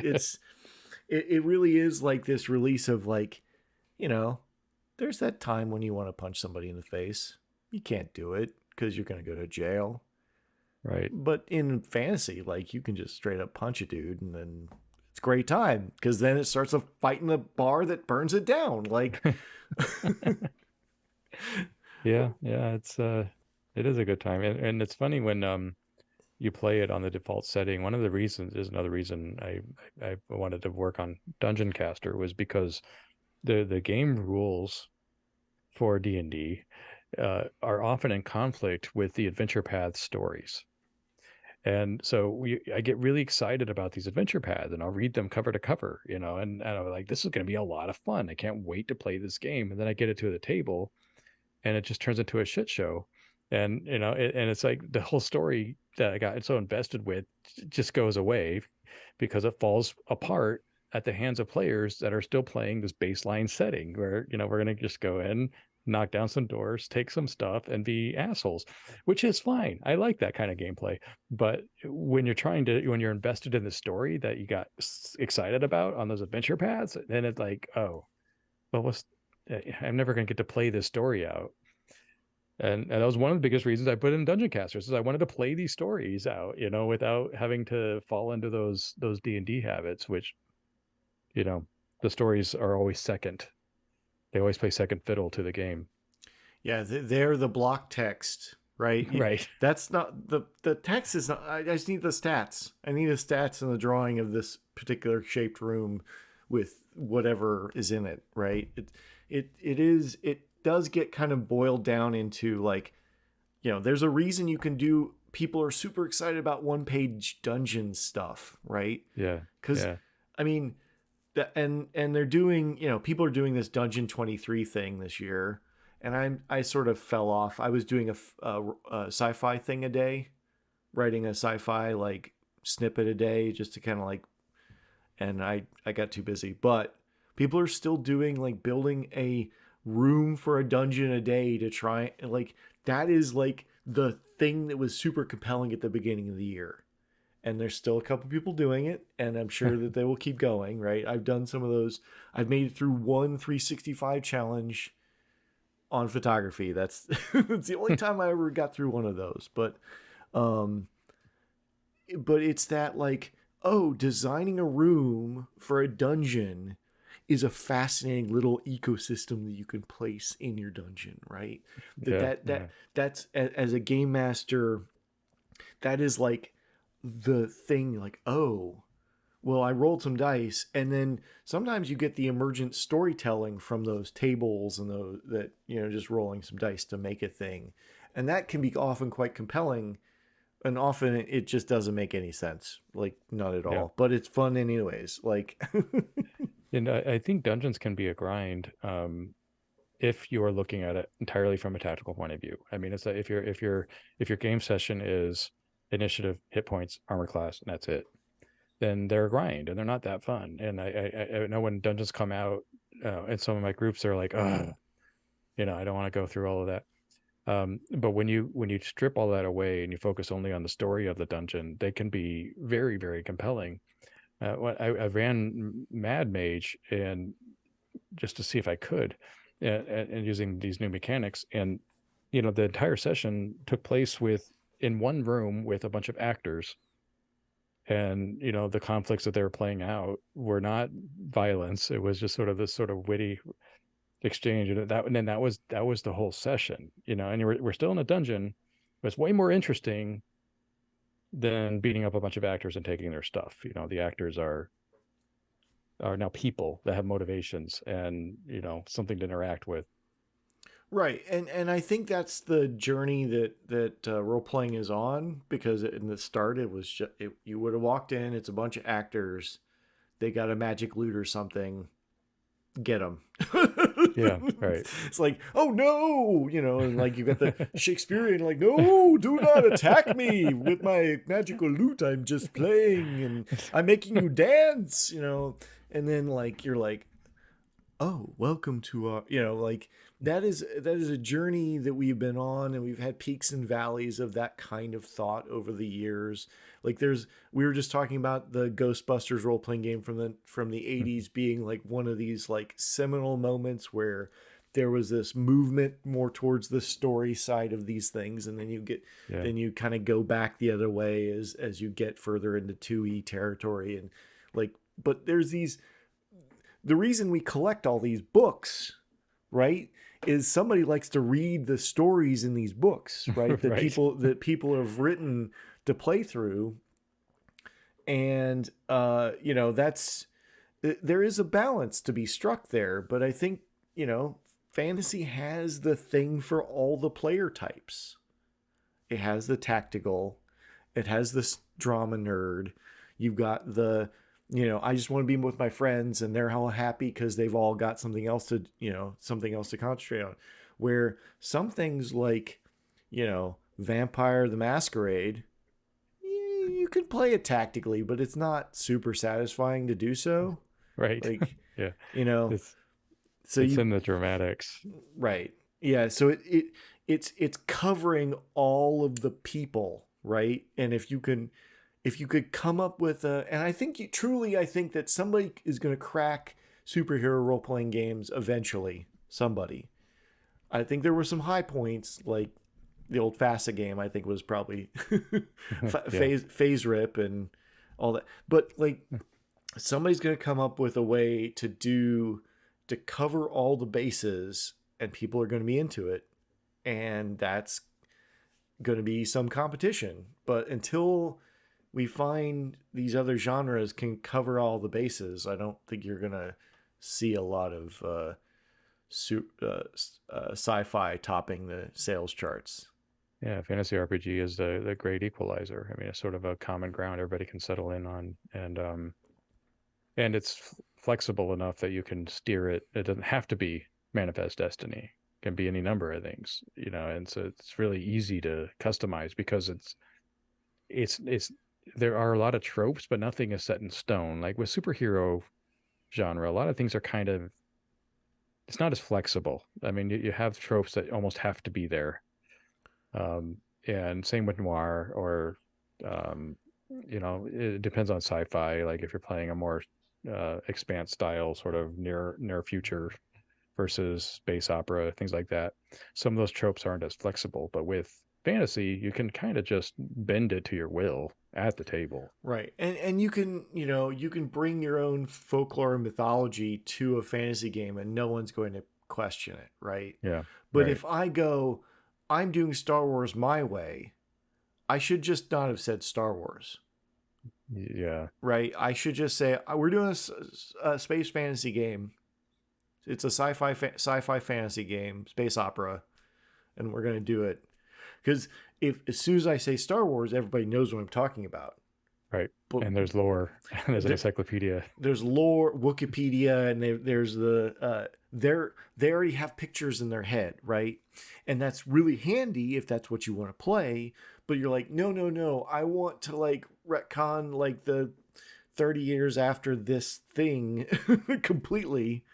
it really is like this release of like, you know, there's that time when you want to punch somebody in the face. you can't do it because you're going to go to jail. Right. But in fantasy, like you can just straight up punch a dude and then it's a great time because then it starts a fight in the bar that burns it down. Like, Yeah, yeah, it is a good time. And it's funny when you play it on the default setting. One of the reasons is another reason I wanted to work on Dungeoncaster was because the game rules for D&D are often in conflict with the adventure path stories. And so I get really excited about these adventure paths and I'll read them cover to cover, and I'm like, this is going to be a lot of fun. I can't wait to play this game. And then I get it to the table and it just turns into a shit show. And, and it's like the whole story that I got so invested with just goes away because it falls apart at the hands of players that are still playing this baseline setting where, we're going to just go in, knock down some doors, take some stuff and be assholes, which is fine. I like that kind of gameplay. But when you're invested in the story that you got excited about on those adventure paths, then it's like, oh, well, I'm never going to get to play this story out. And that was one of the biggest reasons I put in Dungeon Casters is I wanted to play these stories out, without having to fall into those D&D habits, which, the stories are always second. They always play second fiddle to the game. yeah, they're the block text, right? Right. That's not the text is not. I just need the stats. I need the stats and the drawing of this particular shaped room with whatever is in it, right? It does get kind of boiled down into like, there's a reason you can do. People are super excited about one-page dungeon stuff, right? Yeah. Because Yeah. I mean, and they're doing, people are doing this Dungeon 23 thing this year, and I sort of fell off. I was doing a sci-fi thing a day, writing a sci-fi like snippet a day just to kind of like, and I got too busy. But people are still doing like building a room for a dungeon a day to try, like that is like the thing that was super compelling at the beginning of the year. And there's still a couple people doing it, and I'm sure that they will keep going, right? I've done some of those. I've made it through one 365 challenge on photography. That's that's the only time I ever got through one of those. Um but it's that like, oh, designing a room for a dungeon is a fascinating little ecosystem that you can place in your dungeon, right? Yeah. Yeah. That's as a game master, that is like the thing, like, oh, well, I rolled some dice, and then sometimes you get the emergent storytelling from those tables and those that, just rolling some dice to make a thing. And that can be often quite compelling, and often it just doesn't make any sense, like not at Yeah. all, but it's fun anyways. Like, And I think dungeons can be a grind if you are looking at it entirely from a tactical point of view. I mean, it's like if your game session is initiative, hit points, armor class, and that's it, then they're a grind and they're not that fun. And I know when dungeons come out, in some of my groups, they're like, oh, I don't want to go through all of that. But when you strip all that away and you focus only on the story of the dungeon, they can be very, very compelling. I ran Mad Mage and just to see if I could, and using these new mechanics, and the entire session took place in one room with a bunch of actors, and the conflicts that they were playing out were not violence. It was just sort of this sort of witty exchange, and then that was the whole session, and we're still in a dungeon, but it's way more interesting than beating up a bunch of actors and taking their stuff. The actors are now people that have motivations and something to interact with. right, and I think that's the journey that role playing is on, because in the start it was just, you would have walked in, it's a bunch of actors, they got a magic loot or something, get them. Yeah, right. It's like, oh no, and like you got the Shakespearean, like, no, do not attack me with my magical lute. I'm just playing and I'm making you dance, and then like you're like, oh, welcome to our, like that is a journey that we've been on, and we've had peaks and valleys of that kind of thought over the years. Like we were just talking about the Ghostbusters role-playing game from the 80s being like one of these like seminal moments where there was this movement more towards the story side of these things, and then you kind of go back the other way as you get further into 2E territory, and like, but there's the reason we collect all these books, right, is somebody likes to read the stories in these books, right? That Right. people have written to play through, and there is a balance to be struck there, but I think fantasy has the thing for all the player types. It has the tactical, it has this drama nerd. You've got the I just want to be with my friends, and they're all happy because they've all got something else to concentrate on. Where some things like, Vampire the Masquerade, you can play it tactically, but it's not super satisfying to do so. Right. Like, Yeah. you know, It's so it's in the dramatics. right. Yeah. So it's covering all of the people, right? And if you could come up with and I think I think that somebody is going to crack superhero role playing games eventually. Somebody. I think there were some high points, like the old FASA game. I think was probably Yeah. phase rip and all that. But like, somebody's going to come up with a way to cover all the bases, and people are going to be into it, and that's going to be some competition. But until we find these other genres can cover all the bases, I don't think you're going to see a lot of sci-fi topping the sales charts. Yeah, fantasy RPG is the great equalizer. I mean, it's sort of a common ground everybody can settle in on, and it's flexible enough that you can steer it. It doesn't have to be Manifest Destiny. It can be any number of things, and so it's really easy to customize because it's there are a lot of tropes, but nothing is set in stone. Like with superhero genre, a lot of things are kind of, it's not as flexible. I mean, you have tropes that almost have to be there. And same with noir, or it depends on sci-fi. Like if you're playing a more expanse style sort of near future versus space opera, things like that, some of those tropes aren't as flexible. But with fantasy, you can kind of just bend it to your will at the table. Right. And you can bring your own folklore and mythology to a fantasy game, and no one's going to question it, right? Yeah, But right. if I go, I'm doing Star Wars my way, I should just not have said Star Wars, Yeah, right? I should just say we're doing a space fantasy game. It's a sci-fi fantasy game, space opera, and we're going to do it. Because if as soon as I say Star Wars, everybody knows what I'm talking about. right. But And there's lore, and there's an encyclopedia. there's lore, Wikipedia, and there's they already have pictures in their head, right? And that's really handy if that's what you want to play. But you're like, no, I want to like retcon like the 30 years after this thing completely.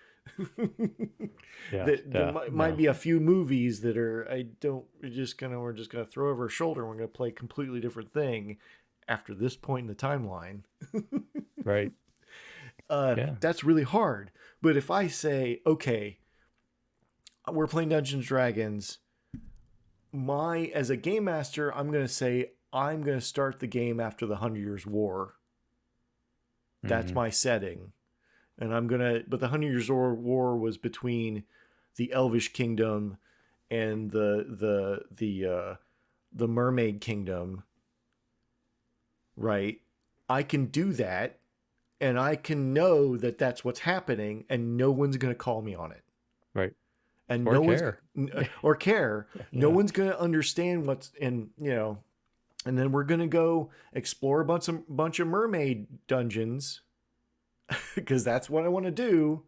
Yeah, There yeah, might no, be a few movies that are we're just gonna throw over our shoulder and we're gonna play a completely different thing after this point in the timeline. right. Yeah, That's really hard. But if I say, okay, we're playing Dungeons and Dragons, as a game master, I'm gonna say I'm gonna start the game after the 100 Years War. That's hmm my setting. But the 100 Years War was between the Elvish Kingdom and the Mermaid Kingdom, right? I can do that, and I can know that that's what's happening, and no one's going to call me on it, right. and Or no one's care. or care. No Yeah, one's going to understand what's in. And then we're going to go explore a bunch of mermaid dungeons because that's what I want to do.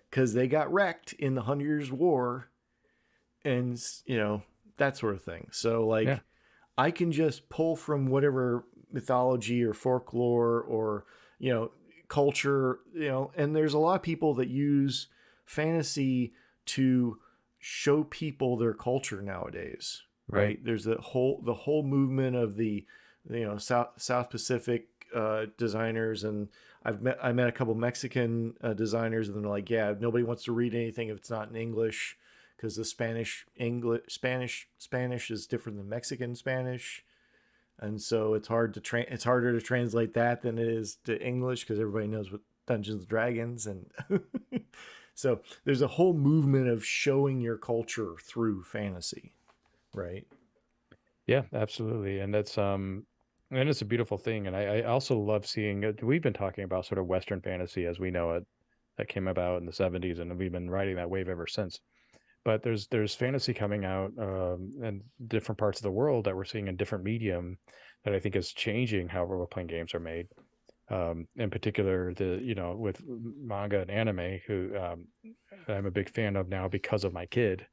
Because they got wrecked in the 100 Years War, and that sort of thing. So yeah, like, I can just pull from whatever mythology or folklore or culture, and there's a lot of people that use fantasy to show people their culture nowadays, right. right? There's the whole movement of the South Pacific designers, and I met a couple Mexican designers, and they're like, yeah, nobody wants to read anything if it's not in English. because the Spanish is different than Mexican Spanish, and so it's harder to translate that than it is to English because everybody knows what Dungeons and Dragons, and so there's a whole movement of showing your culture through fantasy, right? Yeah, absolutely. And it's a beautiful thing. And I also love seeing it. We've been talking about sort of Western fantasy as we know it, that came about in the 70s, and we've been riding that wave ever since. But there's fantasy coming out in different parts of the world that we're seeing in different medium that I think is changing how role-playing games are made. In particular, with manga and anime, who I'm a big fan of now because of my kid.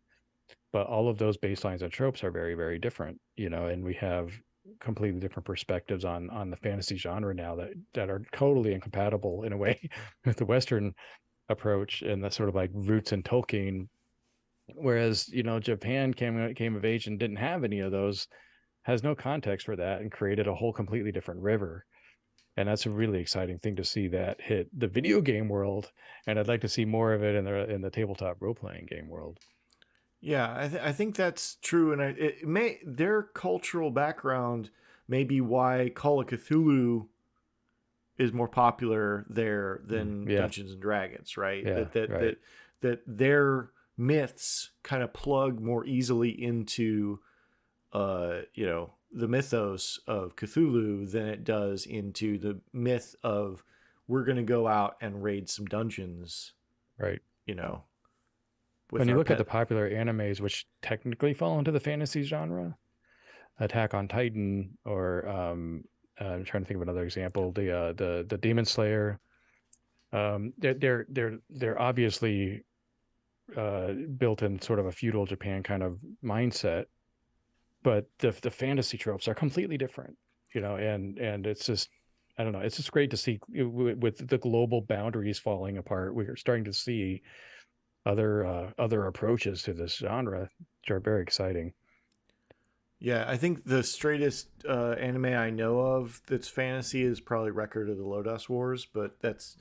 But all of those baselines and tropes are very, very different, and we have completely different perspectives on the fantasy genre now that are totally incompatible in a way with the Western approach and the sort of like roots in Tolkien. Whereas, Japan came of age and didn't have any of those, has no context for that, and created a whole completely different river. And that's a really exciting thing to see that hit the video game world. And I'd like to see more of it in the tabletop role playing game world. Yeah, I think that's true, and it may their cultural background may be why Call of Cthulhu is more popular there than Yeah, Dungeons and Dragons, right? yeah, right, That their myths kind of plug more easily into the mythos of Cthulhu than it does into the myth of we're going to go out and raid some dungeons, right. you know, with When you our look at the pet. popular animes, which technically fall into the fantasy genre, Attack on Titan, or I'm trying to think of another example, the Demon Slayer. They're obviously built in sort of a feudal Japan kind of mindset, but the fantasy tropes are completely different, and it's just, I don't know, it's just great to see with the global boundaries falling apart. We're starting to see other approaches to this genre, which are very exciting. Yeah, I think the straightest anime I know of that's fantasy is probably Record of the Lodoss Wars, but that's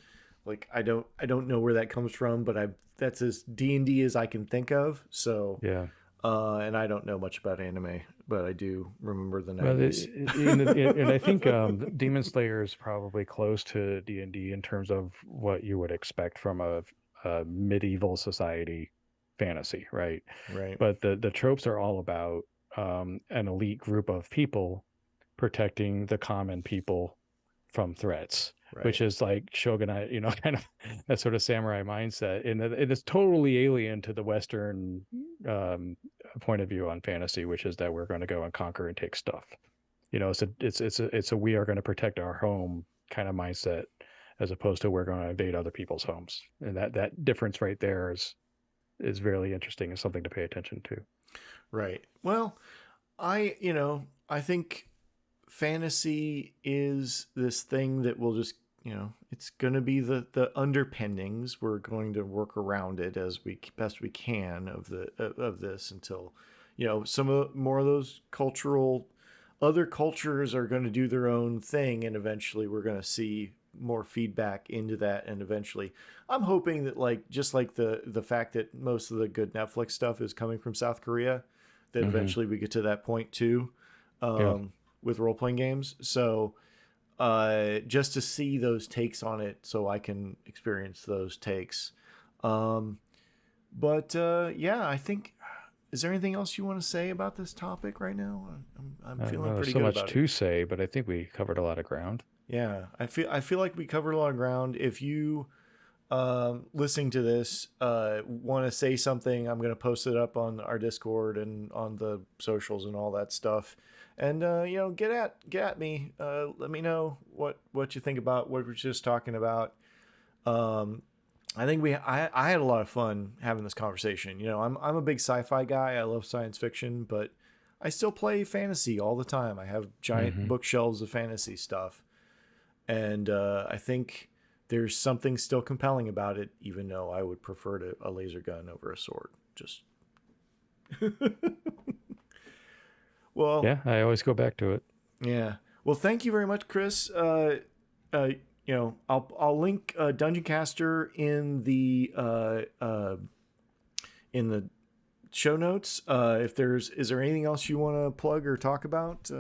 like I don't know where that comes from, but I that's as D&D as I can think of. So, Yeah. and I don't know much about anime, but I do remember the Well, 90s. and I think Demon Slayer is probably close to D&D in terms of what you would expect from a medieval society fantasy, right? Right. But the tropes are all about an elite group of people protecting the common people from threats, which Right. is like shogunate, kind of that sort of samurai mindset. And it is totally alien to the Western um, point of view on fantasy, which is that we're going to go and conquer and take stuff. It's a we are going to protect our home kind of mindset, as opposed to we're going to invade other people's homes. And that difference right there is really interesting and something to pay attention to. Right. Well, I think fantasy is this thing that will just, it's going to be the underpinnings. We're going to work around it as we best we can of this until, some of more of those other cultures are going to do their own thing, and eventually we're going to see more feedback into that, and eventually I'm hoping that, like, just like the fact that most of the good Netflix stuff is coming from South Korea, that Hmm. eventually we get to that point too, Yeah. with role playing games. So just to see those takes on it, so I can experience those takes. Um, but yeah, I think. Is there anything else you want to say about this topic right now? I'm feeling Well, there's pretty so good much about it. to say, but I think we covered a lot of ground. Yeah, I feel like we covered a lot of ground. If you listening to this want to say something, I'm going to post it up on our Discord and on the socials and all that stuff. And get at me. Let me know what you think about what we're just talking about. Um, I think I had a lot of fun having this conversation. I'm a big sci-fi guy. I love science fiction, but I still play fantasy all the time. I have giant Hmm. bookshelves of fantasy stuff, and I think there's something still compelling about it, even though I would prefer a laser gun over a sword. Just well, Yeah, I always go back to it. yeah. Well, thank you very much, Chris. Uh, I'll link Dungeoncaster in the show notes. Is there anything else you want to plug or talk about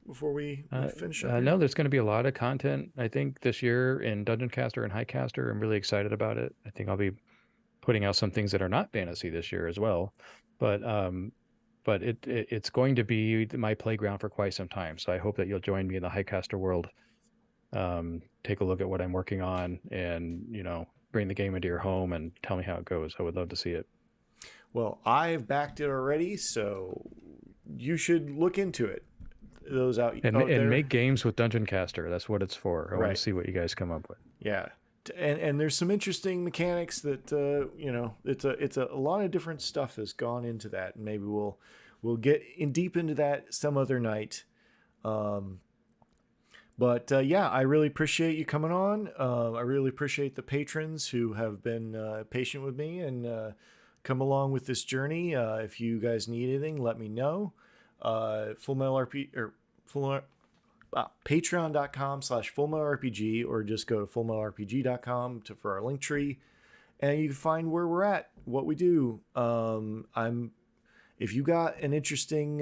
before we finish up here? No, there's going to be a lot of content, I think, this year in Dungeoncaster and Highcaster. I'm really excited about it. I think I'll be putting out some things that are not fantasy this year as well. But it's going to be my playground for quite some time. So I hope that you'll join me in the Highcaster world. Take a look at what I'm working on, and bring the game into your home and tell me how it goes. I would love to see it. Well, I've backed it already, so you should look into it. Those out And there. make games with Dungeoncaster. That's what it's for. I want Right. to see what you guys come up with. Yeah, and there's some interesting mechanics that it's a lot of different stuff has gone into that, and maybe we'll get in deep into that some other night. But yeah, I really appreciate you coming on. I really appreciate the patrons who have been patient with me and come along with this journey. If you guys need anything, let me know. Full Metal RPG or patreon.com/fullmetalrpg, or just go to fullmetalrpg.com for our link tree, and you can find where we're at, what we do. If you got an interesting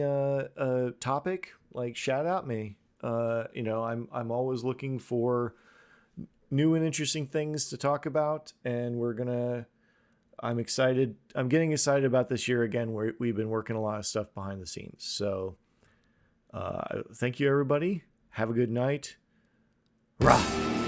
topic, like, shout out me. I'm always looking for new and interesting things to talk about, and I'm excited. I'm getting excited about this year again, where we've been working a lot of stuff behind the scenes. So thank you, everybody. Have a good night. Rah!